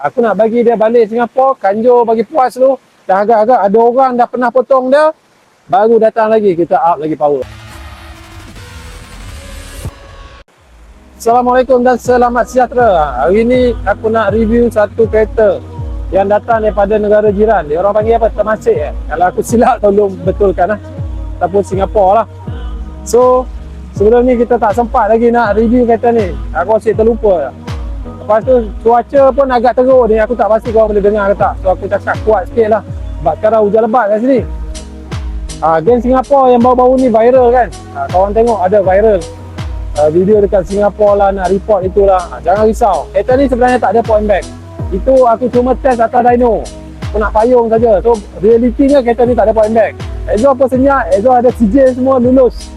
Aku nak bagi dia balik Singapura, kanjur bagi puas dulu. Dah agak-agak ada orang dah pernah potong dia, baru datang lagi kita up lagi power. Assalamualaikum dan selamat sejahtera. Hari ni aku nak review satu kereta yang datang daripada negara jiran. Dia orang panggil apa? Temasek Kalau aku silap tolong betulkan lah. Ataupun Singapura lah. So, sebelum ni kita tak sempat lagi nak review kereta ni. Aku asyik terlupa. Lepas tu cuaca pun agak teruk ni. Aku tak pasti korang boleh dengar ke tak. So aku cakap kuat sikit lah. Sebab sekarang hujan lebat kat sini. Geng Singapura yang baru-baru ni viral kan. Korang tengok ada viral video dekat Singapura lah, nak report itulah. Jangan risau, kereta ni sebenarnya tak ada point back. Itu aku cuma test atas dyno. Aku nak payung saja. So realitinya kereta ni tak ada point back. Exhaust pun senyap, exhaust ada sijil semua lulus.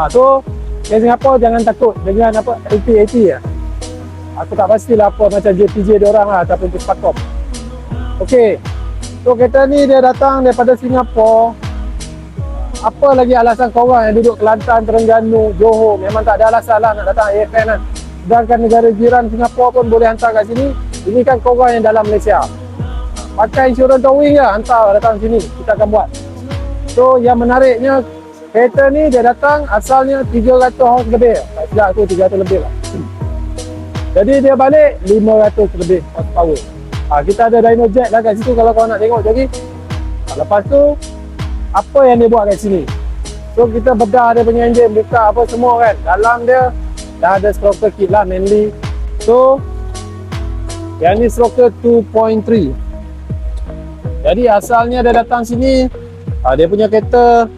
So geng Singapura jangan takut dengan apa LT80 ya. Aku tak pastilah apa macam JPJ diorang lah ataupun Puspakom. Okey. So kereta ni dia datang daripada Singapura. Apa lagi alasan korang yang duduk Kelantan, Terengganu, Johor, memang tak ada alasan lah nak datang AFN kan. Sedangkan negara jiran Singapura pun boleh hantar kat sini. Ini kan korang yang dalam Malaysia. Pakai insurans towing je, hantar datang sini, kita akan buat. So yang menariknya, kereta ni dia datang asalnya 300 horse lebih. Tak silap aku 300 lebih lah. Jadi dia balik 500 lebih horsepower. Kita ada dyno jet lah kat situ kalau korang nak tengok. Jadi lepas tu apa yang dia buat kat sini. So kita bedah dia punya enjin, buka apa semua kan. Dalam dia dah ada stroker kit lah mainly. So yang ni stroker 2.3. Jadi asalnya dia datang sini, dia punya kereta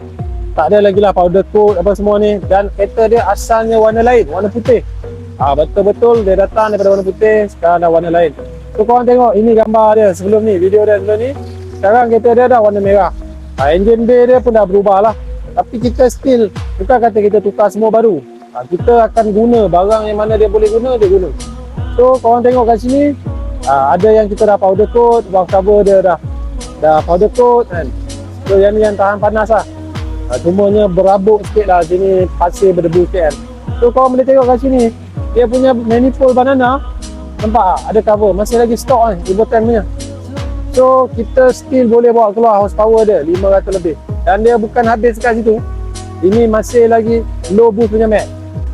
tak ada lagi lah powder coat apa semua ni. Dan kereta dia asalnya warna lain, warna putih. Betul-betul dia datang daripada warna putih, sekarang dah warna lain. So korang tengok, ini gambar dia sebelum ni, video dia sebelum ni. Sekarang kereta dia dah warna merah. Engine bay dia pun dah berubah lah. Tapi kita still, bukan kata kita tukar semua baru. Kita akan guna barang yang mana dia boleh guna, dia guna. So korang tengok kat sini, ada yang kita dah powder coat, valve cover dia dah powder coat kan. So yang ni yang tahan panas lah. Cumanya berabuk sikit lah, sini pasir berdebu sikit kan. So korang boleh tengok kat sini, dia punya manifold banana, nampak tak? Ada cover, masih lagi stok kan, Ibotan punya. So kita still boleh bawa keluar horsepower dia 500 lebih. Dan dia bukan habis kat situ. Ini masih lagi low boost punya mat.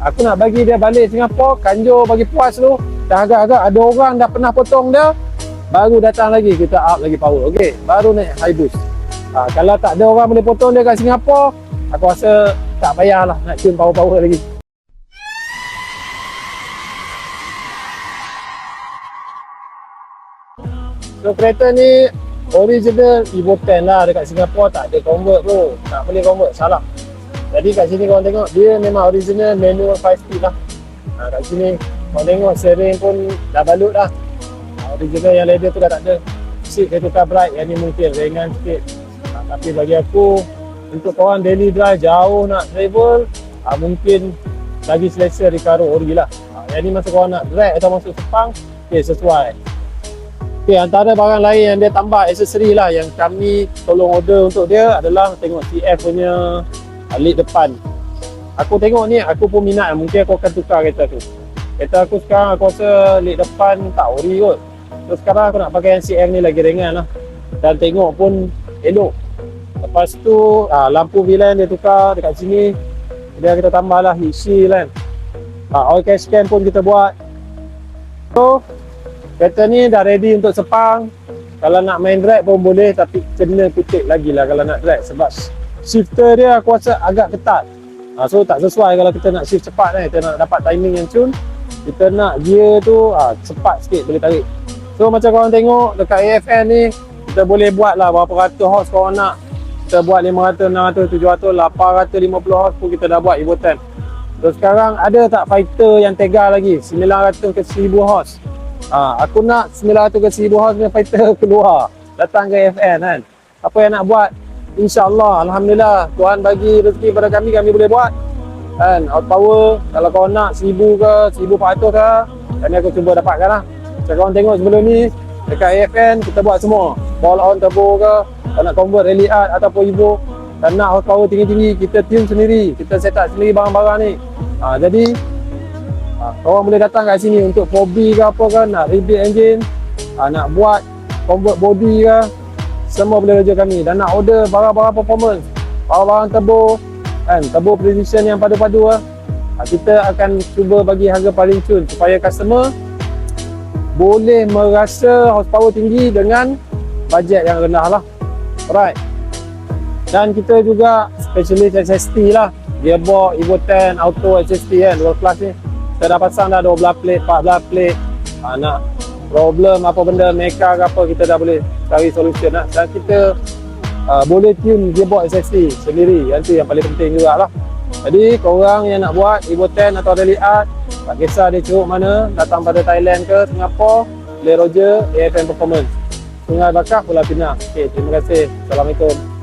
Aku nak bagi dia balik Singapura, kanjur bagi puas dulu. Dah agak-agak ada orang dah pernah potong dia, baru datang lagi kita up lagi power. Okey, baru naik high boost. Kalau tak ada orang boleh potong dia kat Singapura, aku rasa tak payahlah nak tune power-power lagi. So kereta ni original Evo 10 lah dekat Singapura, tak ada convert bro. Tak boleh convert, salah. Jadi kat sini korang tengok, dia memang original manual 5 speed lah. Kat sini korang tengok steering pun dah balut lah. Original yang leather tu dah tak ada. Seat dia tukar bright, yang ni mungkin ringan sikit. Tapi bagi aku, untuk korang daily drive jauh nak travel, mungkin lagi selesa Recaro ori lah. Yang ni masa korang nak drag atau masuk Sepang, okay, sesuai. Okay, antara barang lain yang dia tambah aksesori lah yang kami tolong order untuk dia adalah tengok CF punya lid depan. Aku tengok ni, aku pun minat, mungkin aku akan tukar kereta tu. Kereta aku sekarang aku rasa lid depan tak ori kot. So sekarang aku nak pakai yang CF ni lagi ringan lah. Dan tengok pun elok. Lepas tu lampu villain dia tukar dekat sini. Dia kita tambah lah heat shield kan. Oil catch can pun kita buat. So kereta ni dah ready untuk Sepang. Kalau nak main drag pun boleh, tapi kena kutik lagi lah kalau nak drag. Sebab shifter dia aku rasa agak ketat. So tak sesuai kalau kita nak shift cepat kan. Kita nak dapat timing yang tune, kita nak gear tu cepat sikit boleh tarik. So macam korang tengok dekat AFN ni, kita boleh buat lah berapa ratus horse korang nak. Kita buat 500, 600, 700, 850 horse pun kita dah buat Evo 10. So sekarang ada tak fighter yang tega lagi 900 ke 1000 horse. Aku nak 900 ke 1000 horse punya fighter keluar, datang ke FN kan. Apa yang nak buat, InsyaAllah, Alhamdulillah Tuhan bagi rezeki pada kami boleh buat kan. Outpower kalau kau nak 1000 ke 1400 ke, dan aku cuba dapatkan lah. Macam korang tengok sebelum ni dekat AFN kita buat semua, ball on turbo ke, kalau nak convert rally art ataupun Evo, dan nak horsepower tinggi-tinggi, kita tune sendiri, kita set up sendiri barang-barang ni. Jadi korang boleh datang kat sini untuk 4B ke apa kan, nak rebuild engine, nak buat convert body ke, semua boleh kerja kami. Dan nak order barang-barang performance, barang-barang turbo kan, turbo precision yang padu-padu lah, kita akan cuba bagi harga paling cun supaya customer boleh merasa horsepower tinggi dengan bajet yang rendah lah. Alright. Dan kita juga specialist SST lah, gearbox Evo 10 auto SST kan, world class ni. Kita dah pasang dah 12 plate, 14 plate. Nak problem apa benda mecha ke apa, kita dah boleh cari solution lah. Dan kita boleh tune gearbox SST sendiri, yang tu yang paling penting juga lah. Jadi korang yang nak buat Evo 10 atau Rally Art, tak kisah dia curug mana, datang pada Thailand ke Singapura, boleh Roger AFM Performance, Sungai Bakar, Pulau Pinang. Okay, terima kasih. Assalamualaikum.